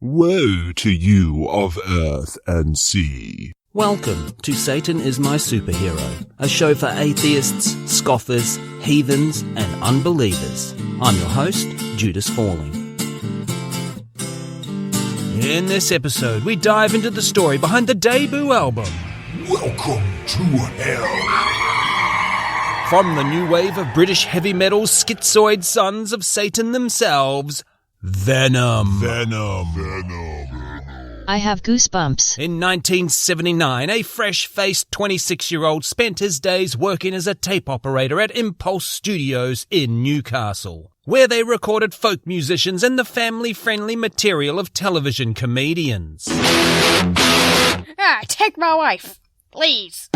Woe to you of earth and sea. Welcome to Satan is My Superhero, a show for atheists, scoffers, heathens, and unbelievers. I'm your host, Judas Falling. In this episode, we dive into the story behind the debut album. Welcome to hell. From the new wave of British heavy metal schizoid sons of Satan themselves, Venom. I have goosebumps. In 1979, a fresh-faced 26-year-old spent his days working as a tape operator at Impulse Studios in Newcastle, where they recorded folk musicians and the family-friendly material of television comedians. Take my wife, please.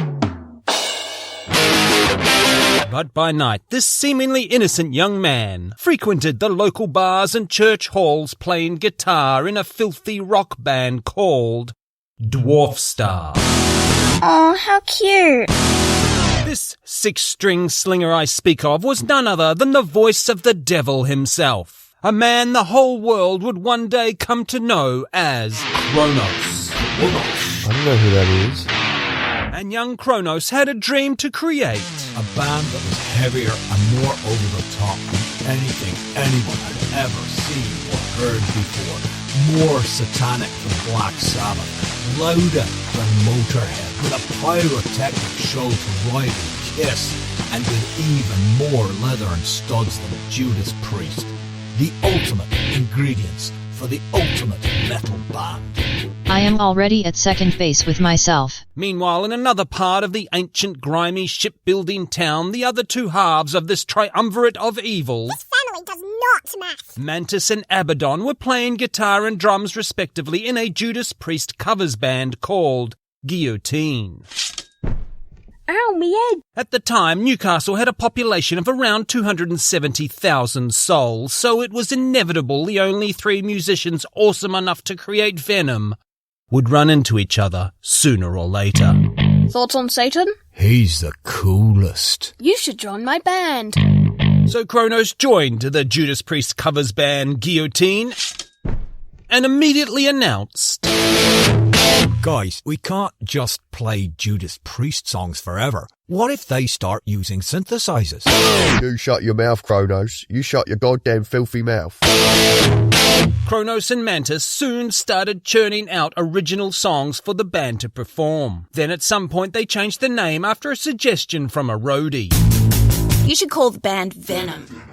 But by night, this seemingly innocent young man frequented the local bars and church halls playing guitar in a filthy rock band called Dwarf Star. Oh, how cute. This six-string slinger I speak of was none other than the voice of the devil himself, a man the whole world would one day come to know as Kronos. I don't know who that is. And young Kronos had a dream to create a band that was heavier and more over the top than anything anyone had ever seen or heard before. More satanic than Black Sabbath, louder than Motörhead, with a pyrotechnic show to ride and kiss, and with even more leather and studs than Judas Priest. The ultimate ingredients for the ultimate metal band. I am already at second base with myself. Meanwhile, in another part of the ancient, grimy, shipbuilding town, the other two halves of this triumvirate of evil, This family does not match. Mantis and Abaddon, were playing guitar and drums respectively in a Judas Priest covers band called Guillotine. Ow, me head. At the time, Newcastle had a population of around 270,000 souls, so it was inevitable the only three musicians awesome enough to create Venom would run into each other sooner or later. Thoughts on Satan? He's the coolest. You should join my band. So Kronos joined the Judas Priest covers band Guillotine and immediately announced, Guys, we can't just play Judas Priest songs forever. What if they start using synthesizers? You shut your mouth, Kronos. You shut your goddamn filthy mouth. Kronos and Mantis soon started churning out original songs for the band to perform. Then at some point they changed the name after a suggestion from a roadie. You should call the band Venom.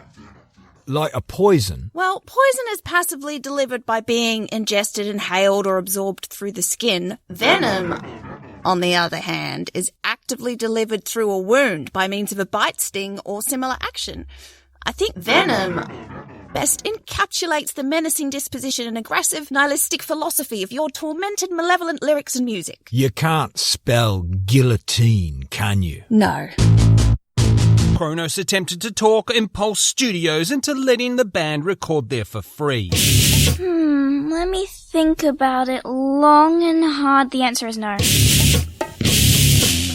Like a poison? Well, poison is passively delivered by being ingested, inhaled, or absorbed through the skin. Venom, on the other hand, is actively delivered through a wound by means of a bite, sting, or similar action. I think Venom best encapsulates the menacing disposition and aggressive, nihilistic philosophy of your tormented, malevolent lyrics and music. You can't spell guillotine, can you? No. Kronos attempted to talk Impulse Studios into letting the band record there for free. Let me think about it long and hard. The answer is no.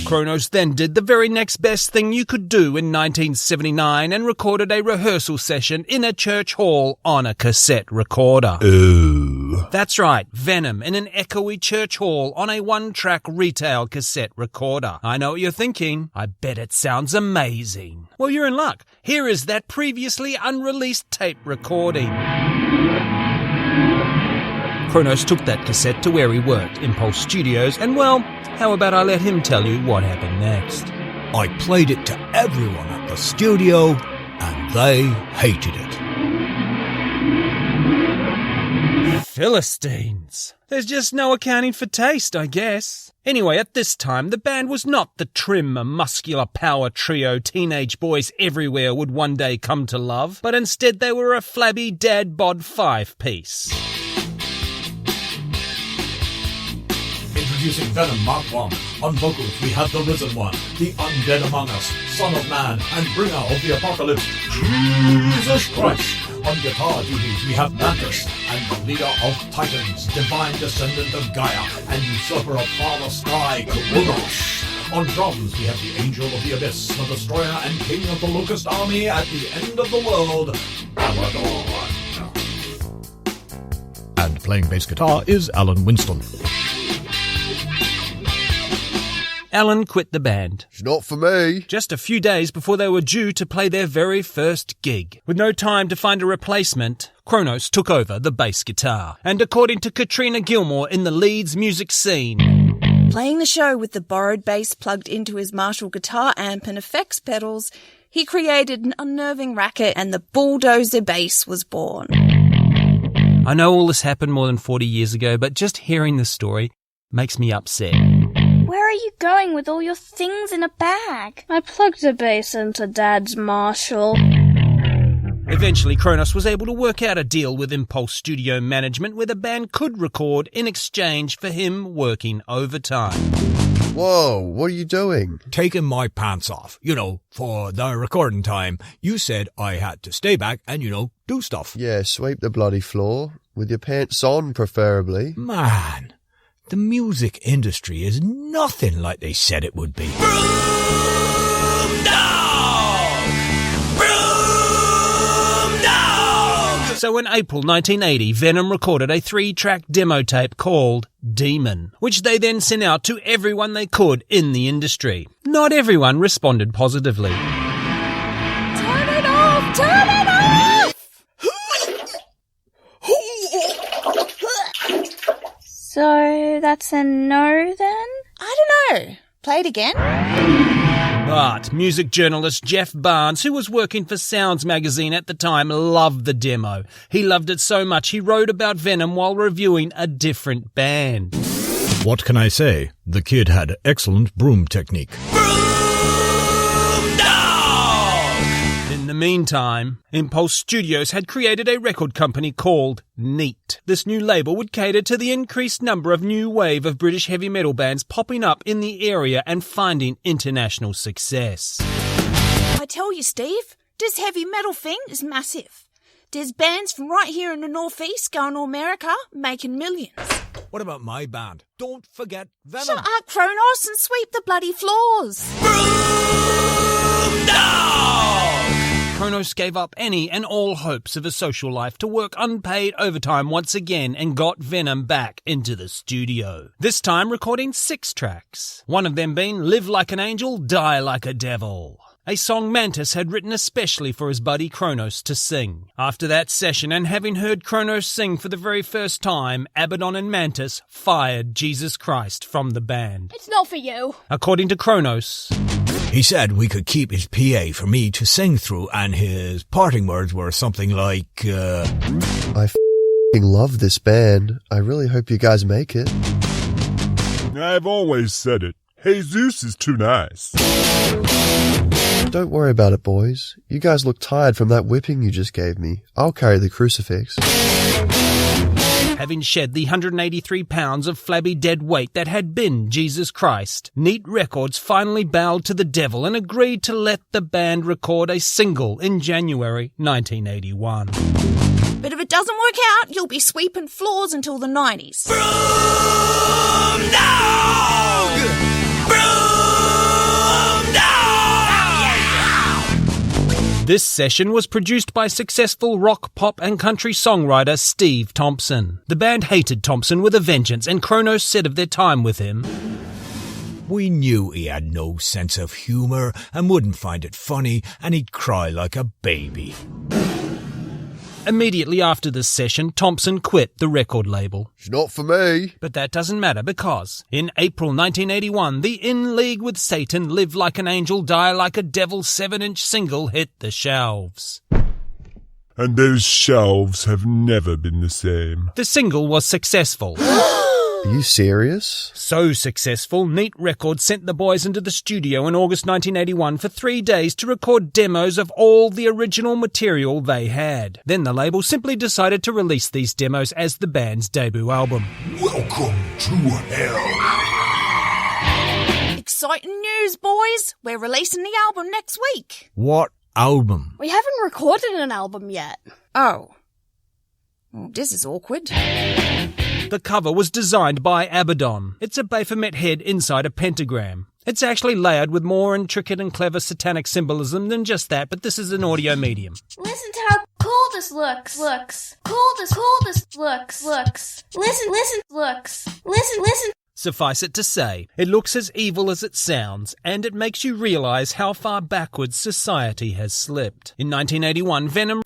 Kronos then did the very next best thing you could do in 1979 and recorded a rehearsal session in a church hall on a cassette recorder. Oh. That's right, Venom in an echoey church hall on a one-track retail cassette recorder. I know what you're thinking. I bet it sounds amazing. Well, you're in luck. Here is that previously unreleased tape recording. Kronos took that cassette to where he worked, Impulse Studios, and well, how about I let him tell you what happened next? I played it to everyone at the studio, and they hated it. Philistines. There's just no accounting for taste, I guess. Anyway, at this time, the band was not the trim, muscular power trio teenage boys everywhere would one day come to love, but instead they were a flabby dad-bod five-piece. Introducing Venom Mark 1. On vocals we have the Risen One, the Undead Among Us, Son of Man, and Bringer of the Apocalypse, Jesus Christ. On guitar duties we have Mantis, and the leader of Titans, divine descendant of Gaia, and usurper of Father Sky, Kronos. On drums we have the Angel of the Abyss, the Destroyer and King of the Locust Army at the end of the world, Abaddon. And playing bass guitar is Alan Winston. Alan quit the band. It's not for me. Just a few days before they were due to play their very first gig. With no time to find a replacement, Kronos took over the bass guitar. And according to Katrina Gilmore in the Leeds music scene, playing the show with the borrowed bass plugged into his Marshall guitar amp and effects pedals, he created an unnerving racket and the bulldozer bass was born. I know all this happened more than 40 years ago, but just hearing the story makes me upset. Where are you going with all your things in a bag? I plugged the bass into Dad's Marshall. Eventually, Kronos was able to work out a deal with Impulse Studio management where the band could record in exchange for him working overtime. Whoa, what are you doing? Taking my pants off, for the recording time. You said I had to stay back and, do stuff. Yeah, sweep the bloody floor. With your pants on, preferably. Man, the music industry is nothing like they said it would be. So in April 1980, Venom recorded a 3-track demo tape called Demon, which they then sent out to everyone they could in the industry. Not everyone responded positively. Turn it off! Turn it off! So that's a no then? I don't know. Play it again. But music journalist Jeff Barnes, who was working for Sounds magazine at the time, loved the demo. He loved it so much he wrote about Venom while reviewing a different band. What can I say? The kid had excellent broom technique. In the meantime, Impulse Studios had created a record company called Neat. This new label would cater to the increased number of new wave of British heavy metal bands popping up in the area and finding international success. I tell you, Steve, this heavy metal thing is massive. There's bands from right here in the northeast going to America, making millions. What about my band? Don't forget Venom. Shut up, Kronos, and sweep the bloody floors. Kronos gave up any and all hopes of a social life to work unpaid overtime once again and got Venom back into the studio. This time recording 6 tracks. One of them being Live Like an Angel, Die Like a Devil. A song Mantis had written especially for his buddy Kronos to sing. After that session and having heard Kronos sing for the very first time, Abaddon and Mantis fired Jesus Christ from the band. It's not for you. According to Kronos, he said we could keep his PA for me to sing through, and his parting words were something like, I f***ing love this band. I really hope you guys make it. I've always said it. Jesus is too nice. Don't worry about it, boys. You guys look tired from that whipping you just gave me. I'll carry the crucifix. Having shed the 183 pounds of flabby dead weight that had been Jesus Christ, Neat Records finally bowed to the devil and agreed to let the band record a single in January 1981. But if it doesn't work out, you'll be sweeping floors until the 90s. Broom dog! Broom dog! This session was produced by successful rock, pop and country songwriter Steve Thompson. The band hated Thompson with a vengeance, and Kronos said of their time with him, we knew he had no sense of humour and wouldn't find it funny, and he'd cry like a baby. Immediately after this session, Thompson quit the record label. It's not for me. But that doesn't matter because, in April 1981, the In League with Satan, Live Like an Angel, Die Like a Devil 7-inch single hit the shelves. And those shelves have never been the same. The single was successful. Are you serious? So successful, Neat Records sent the boys into the studio in August 1981 for 3 days to record demos of all the original material they had. Then the label simply decided to release these demos as the band's debut album. Welcome to hell. Exciting news, boys. We're releasing the album next week. What album? We haven't recorded an album yet. Oh. Well, this is awkward. The cover was designed by Abaddon. It's a Baphomet head inside a pentagram. It's actually layered with more intricate and clever satanic symbolism than just that, but this is an audio medium. Listen to how cool the coldest looks. Coldest looks. Listen. Suffice it to say, it looks as evil as it sounds, and it makes you realise how far backwards society has slipped. In 1981, Venom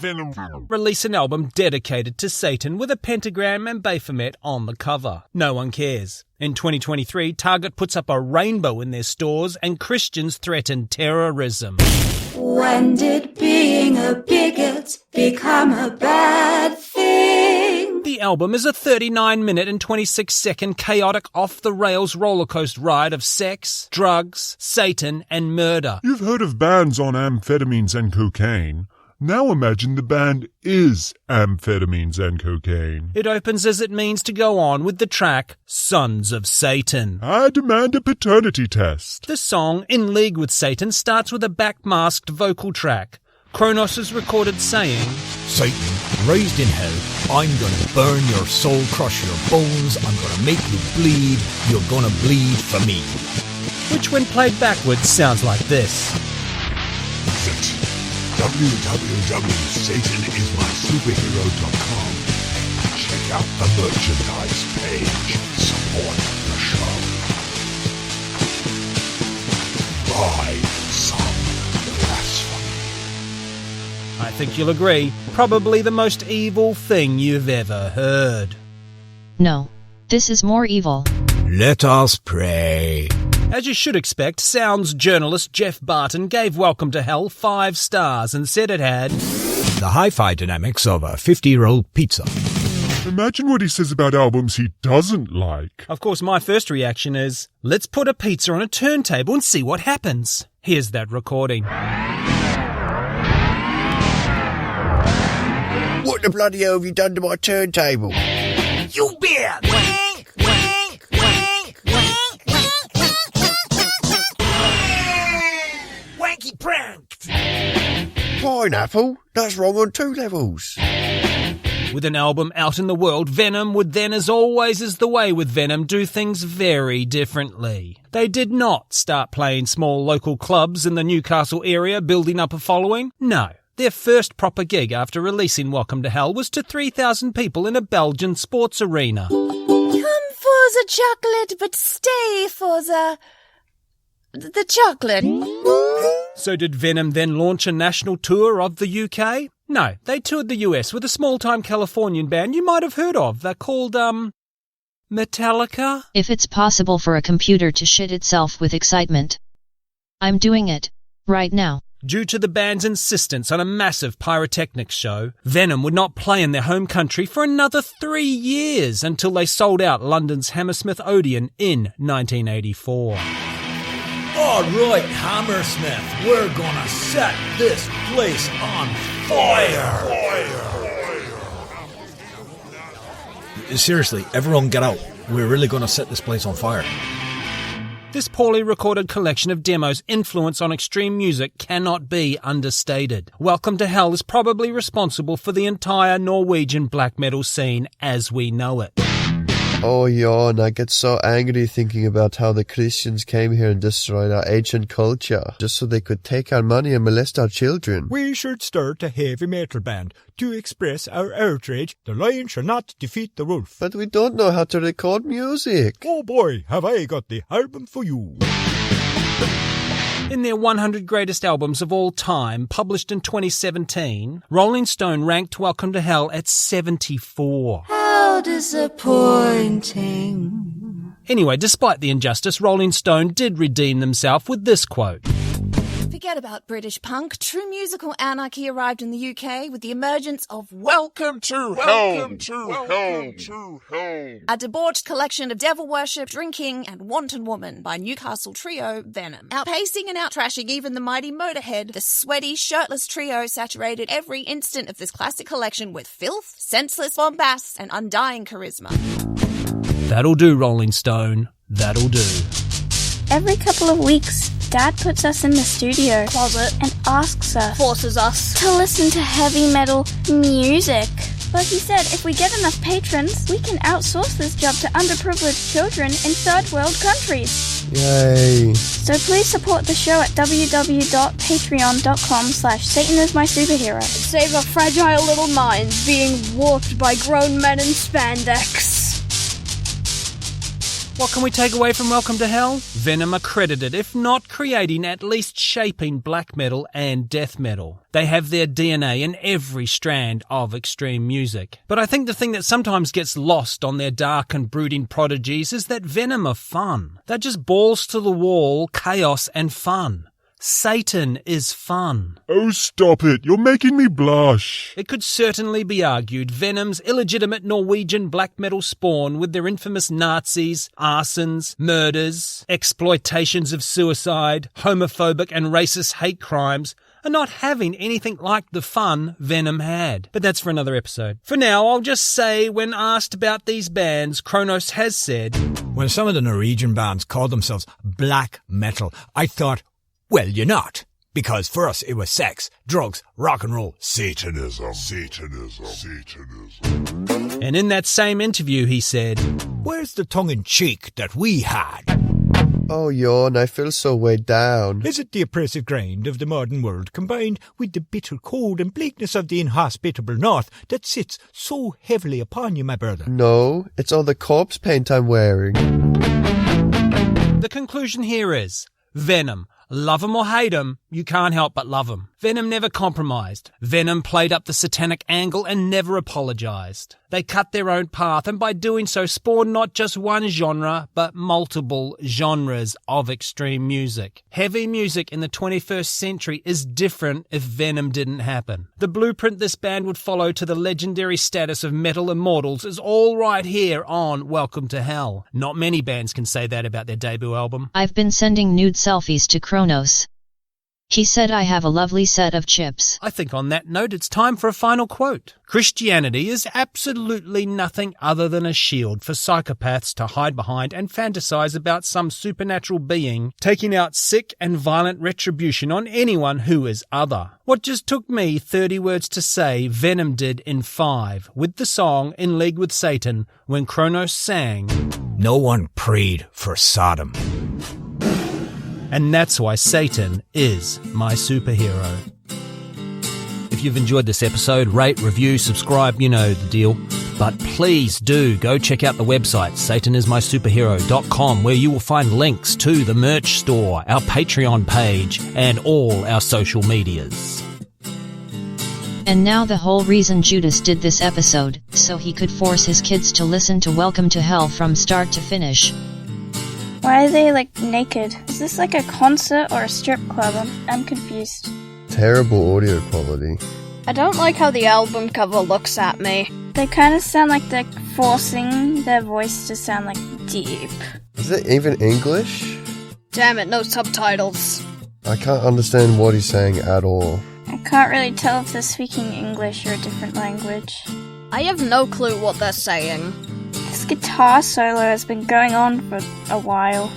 released an album dedicated to Satan with a pentagram and Baphomet on the cover. No one cares. In 2023, Target puts up a rainbow in their stores and Christians threaten terrorism. When did being a bigot become a bad thing? The album is a 39-minute and 26-second chaotic off-the-rails rollercoaster ride of sex, drugs, Satan, and murder. You've heard of bands on amphetamines and cocaine. Now imagine the band is amphetamines and cocaine. It opens as it means to go on with the track Sons of Satan. I demand a paternity test. The song, In League with Satan, starts with a backmasked vocal track. Kronos is recorded saying, Satan, raised in hell, I'm gonna burn your soul, crush your bones, I'm gonna make you bleed, you're gonna bleed for me. Which when played backwards sounds like this. www.satanismysuperhero.com. Check out the merchandise page. Support the show. Buy some blasphemy. I think you'll agree, probably the most evil thing you've ever heard. No. This is more evil. Let us pray. As you should expect, Sounds journalist Jeff Barton gave Welcome to Hell 5 stars and said it had the hi-fi dynamics of a 50-year-old pizza. Imagine what he says about albums he doesn't like. Of course, my first reaction is, let's put a pizza on a turntable and see what happens. Here's that recording. What the bloody hell have you done to my turntable? You bet! Wank, wank, wank, wank, wanky pranked! Pineapple? That's wrong on 2 levels. With an album out in the world, Venom would then, as always is the way with Venom, do things very differently. They did not start playing small local clubs in the Newcastle area, building up a following. No. Their first proper gig after releasing Welcome to Hell was to 3,000 people in a Belgian sports arena. Come for the chocolate, but stay for the chocolate. So did Venom then launch a national tour of the UK? No, they toured the US with a small-time Californian band you might have heard of. They're called, Metallica? If it's possible for a computer to shit itself with excitement, I'm doing it. Right now. Due to the band's insistence on a massive pyrotechnic show, Venom would not play in their home country for another 3 years until they sold out London's Hammersmith Odeon in 1984. All right, Hammersmith, we're gonna set this place on fire! Seriously, everyone get out. We're really gonna set this place on fire. This poorly recorded collection of demos' influence on extreme music cannot be understated. Welcome to Hell is probably responsible for the entire Norwegian black metal scene as we know it. Oh, yawn, I get so angry thinking about how the Christians came here and destroyed our ancient culture, just so they could take our money and molest our children. We should start a heavy metal band to express our outrage. The lion shall not defeat the wolf. But we don't know how to record music. Oh boy, have I got the album for you. In their 100 greatest albums of all time, published in 2017, Rolling Stone ranked Welcome to Hell at 74. How disappointing. Anyway, despite the injustice, Rolling Stone did redeem themselves with this quote. Forget about British punk. True musical anarchy arrived in the UK with the emergence of Welcome to Hell. A debauched collection of devil worship, drinking, and wanton woman by Newcastle trio Venom. Outpacing and out-trashing even the mighty Motörhead, the sweaty, shirtless trio saturated every instant of this classic collection with filth, senseless bombast, and undying charisma. That'll do, Rolling Stone. That'll do. Every couple of weeks, Dad puts us in the studio Closet. and asks us, Forces us. to listen to heavy metal music. But he said if we get enough patrons, we can outsource this job to underprivileged children in third world countries. Yay. So please support the show at www.patreon.com/SatanIsMySuperhero. Save our fragile little minds being warped by grown men in spandex. What can we take away from Welcome to Hell? Venom are credited, if not creating, at least shaping black metal and death metal. They have their DNA in every strand of extreme music. But I think the thing that sometimes gets lost on their dark and brooding prodigies is that Venom are fun. They're just balls to the wall, chaos and fun. Satan is fun. Oh, stop it. You're making me blush. It could certainly be argued Venom's illegitimate Norwegian black metal spawn, with their infamous Nazis, arsons, murders, exploitations of suicide, homophobic and racist hate crimes, are not having anything like the fun Venom had. But that's for another episode. For now, I'll just say, when asked about these bands, Kronos has said, When some of the Norwegian bands called themselves black metal, I thought, well, you're not. Because for us, it was sex, drugs, rock and roll, Satanism. And in that same interview, he said, Where's the tongue-in-cheek that we had? Oh, yawn, I feel so weighed down. Is it the oppressive grind of the modern world combined with the bitter cold and bleakness of the inhospitable north that sits so heavily upon you, my brother? No, it's all the corpse paint I'm wearing. The conclusion here is, Venom, love 'em or hate 'em, you can't help but love 'em. Venom never compromised. Venom played up the satanic angle and never apologised. They cut their own path, and by doing so spawned not just one genre, but multiple genres of extreme music. Heavy music in the 21st century is different if Venom didn't happen. The blueprint this band would follow to the legendary status of metal immortals is all right here on Welcome to Hell. Not many bands can say that about their debut album. I've been sending nude selfies to Kronos. He said I have a lovely set of chips. I think on that note, it's time for a final quote. Christianity is absolutely nothing other than a shield for psychopaths to hide behind and fantasize about some supernatural being taking out sick and violent retribution on anyone who is other. What just took me 30 words to say, Venom did in 5, with the song In League with Satan, when Kronos sang, No one prayed for Sodom. And that's why Satan is my superhero. If you've enjoyed this episode, rate, review, subscribe, you know the deal. But please do go check out the website, satanismysuperhero.com, where you will find links to the merch store, our Patreon page, and all our social medias. And now the whole reason Judas did this episode, so he could force his kids to listen to Welcome to Hell from start to finish. Why are they, naked? Is this like a concert or a strip club? I'm confused. Terrible audio quality. I don't like how the album cover looks at me. They kind of sound like they're forcing their voice to sound, deep. Is it even English? Damn it, no subtitles. I can't understand what he's saying at all. I can't really tell if they're speaking English or a different language. I have no clue what they're saying. This guitar solo has been going on for a while.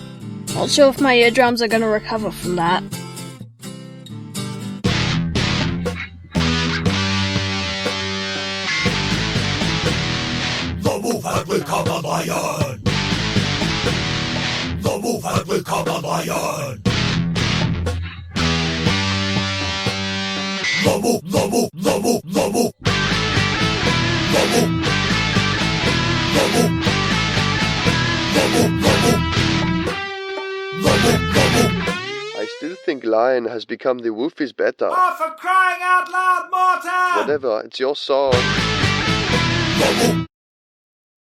Not sure if my eardrums are going to recover from that. The movement will come on iron. The movement will come on iron. The move. I still think Lion has become the Wolf is better. Oh, for crying out loud, Motörhead! Whatever, it's your song.